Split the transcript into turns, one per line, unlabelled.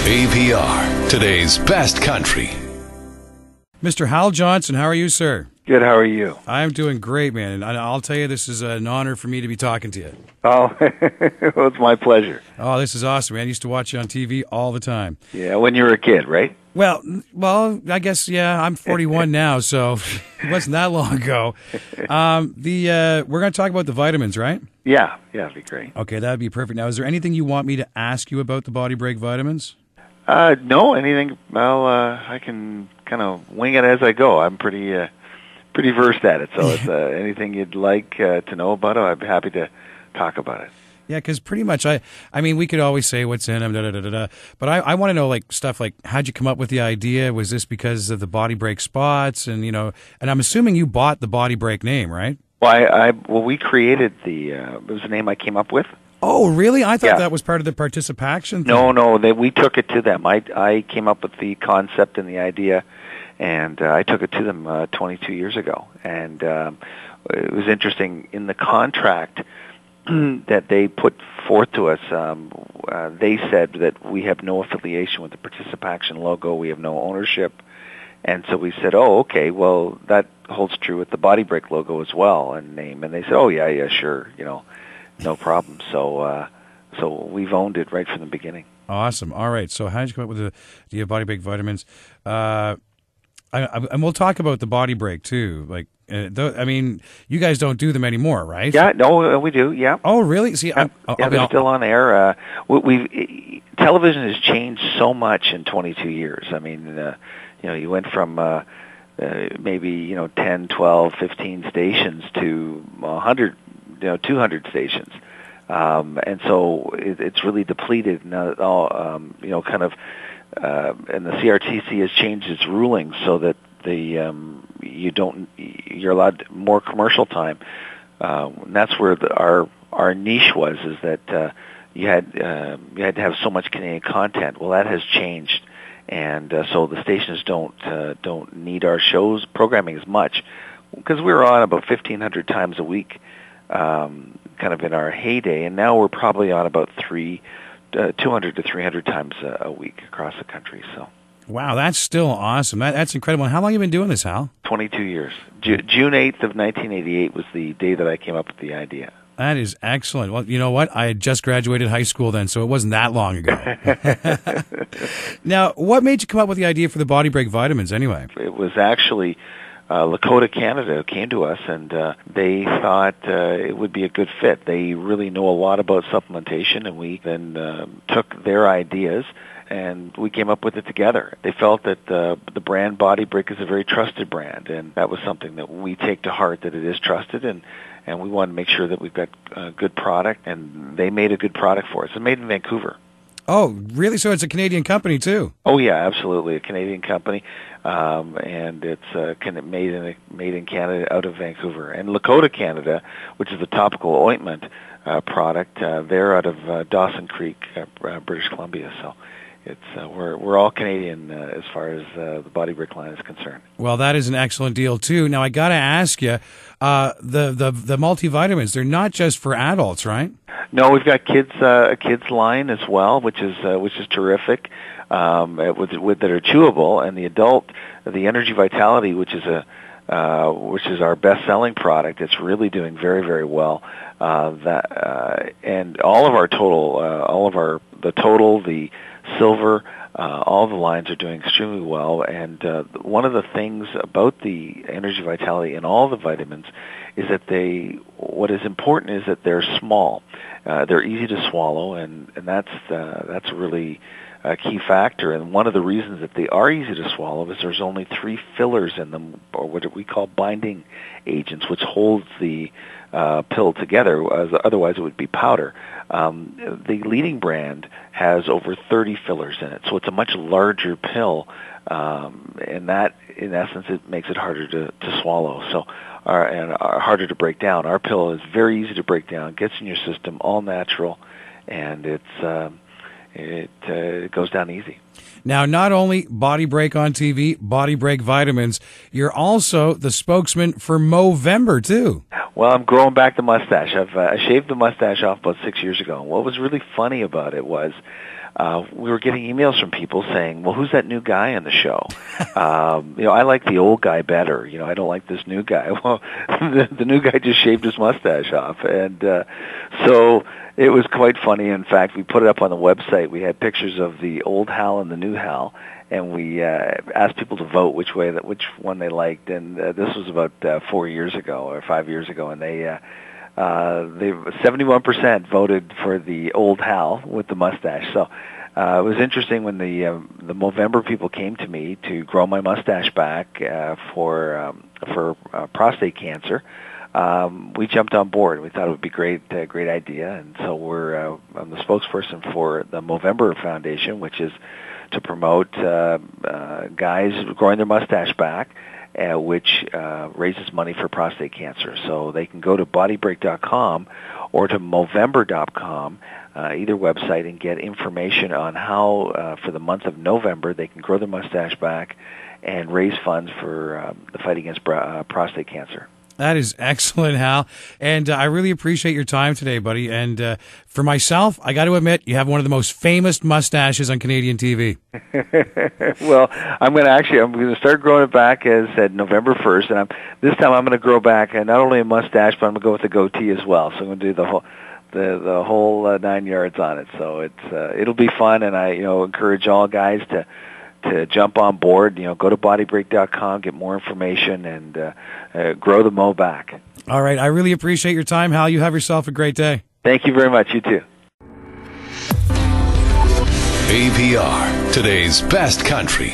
APR, today's best country.
Mr. Hal Johnson, how are you, sir?
Good, how are you?
I'm doing great, man. And I'll tell you, this is an honor for me to be talking to you.
Oh, well, it's my pleasure.
Oh, this is awesome, man. I used to watch you on TV all the time.
Yeah, when you were a kid, right?
Well, I guess, yeah, I'm 41 now, so it wasn't that long ago. We're going to talk about the vitamins, right?
Yeah, that'd be great.
Okay, that'd be perfect. Now, is there anything you want me to ask you about the Body Break vitamins?
No, anything. Well, I can kind of wing it as I go. I'm pretty versed at it. So, if anything you'd like to know about it, I'd be happy to talk about it.
Yeah, because pretty much, I mean, we could always say what's in them, but I want to know like stuff like how'd you come up with the idea? Was this because of the Body Break spots? And and I'm assuming you bought the Body Break name, right?
Well, we created it was the name I came up with.
Oh, really? I thought that was part of the participation thing.
No, we took it to them. I came up with the concept and the idea, and I took it to them 22 years ago. And it was interesting in the contract that they put forth to us. They said that we have no affiliation with the Participation logo. We have no ownership. And so we said, oh, okay, well, that holds true with the Body Break logo as well and name. And they said, oh, yeah, sure, no problem. So we've owned it right from the beginning. Awesome.
All right. So how did you come up with the Body Break vitamins? And we'll talk about the Body Break too. Like, I mean, you guys don't do them anymore, right?
Yeah. No, we do. Yeah.
Oh, really? See,
they're still on air. Television has changed so much in 22 years. I mean, you went from maybe 10, 12, 15 stations to 100. 200 stations, and so it's really depleted. And and the CRTC has changed its rulings so that you're allowed more commercial time. And that's where our niche was, is that you had to have so much Canadian content. Well, that has changed, and so the stations don't need our shows programming as much, because we were on about 1,500 times a week. Kind of in our heyday, and now we're probably on about 200 to 300 times a week across the country. So,
wow, that's still awesome. That's incredible. How long have you been doing this, Hal?
22 years. June 8th of 1988 was the day that I came up with the idea.
That is excellent. Well, you know what? I had just graduated high school then, so it wasn't that long ago. Now, what made you come up with the idea for the Body Break vitamins anyway?
It was actually Lakota, Canada came to us, and they thought it would be a good fit. They really know a lot about supplementation, and we then took their ideas and we came up with it together. They felt that the brand Body Break is a very trusted brand, and that was something that we take to heart, that it is trusted, and we want to make sure that we've got a good product, and they made a good product for us. It's made in Vancouver.
Oh, really? So it's a Canadian company, too?
Oh, yeah, absolutely. A Canadian company, and it's made in Canada out of Vancouver. And Lakota, Canada, which is the topical ointment product, they're out of Dawson Creek, British Columbia. So it's we're all Canadian as far as the Body Break line is concerned.
Well, that is an excellent deal, too. Now, I got to ask you, the multivitamins, they're not just for adults, right?
No, we've got a kids line as well, which is terrific. That are chewable, and the Energy Vitality, which is our best-selling product. It's really doing very, very well. And all of our the Total, the Silver, all the lines are doing extremely well. And one of the things about the Energy Vitality and all the vitamins is that what is important is that they're small. They're easy to swallow, and that's really a key factor. And one of the reasons that they are easy to swallow is there's only 3 fillers in them, or what we call binding agents, which holds the pill together. Otherwise, it would be powder. The leading brand has over 30 fillers in it, so it's a much larger pill, and that, in essence, it makes it harder to swallow. So, and harder to break down. Our pill is very easy to break down, gets in your system, all natural, and it goes down easy.
Now, not only Body Break on TV, Body Break vitamins, you're also the spokesman for Movember, too.
Well, I'm growing back the mustache. I shaved the mustache off about 6 years ago. And what was really funny about it was we were getting emails from people saying, well, who's that new guy on the show? I like the old guy better. I don't like this new guy. Well, the new guy just shaved his mustache off. And so it was quite funny. In fact, we put it up on the website. We had pictures of the old Hal and the new Hal. And we asked people to vote which one they liked, and this was about 4 years ago or 5 years ago, and they 71% voted for the old Hal with the mustache. So it was interesting when the Movember people came to me to grow my mustache back for prostate cancer. We jumped on board. We thought it would be great idea, and so I'm the spokesperson for the Movember Foundation, which is to promote guys growing their mustache back, which raises money for prostate cancer. So they can go to bodybreak.com or to Movember.com, either website, and get information on how, for the month of November, they can grow their mustache back and raise funds for the fight against prostate cancer.
That is excellent, Hal. And I really appreciate your time today, buddy. And for myself, I got to admit, you have one of the most famous mustaches on Canadian TV.
Well, I'm going to start growing it back, as said, November 1st. And this time I'm going to grow back not only a mustache, but I'm going to go with the goatee as well. So I'm going to do the whole 9 yards on it. So it'll be fun, and I encourage all guys to jump on board. Go to bodybreak.com, get more information, and grow the mo back.
All right. I really appreciate your time, Hal. You have yourself a great day.
Thank you very much. You too.
AVR, today's best country.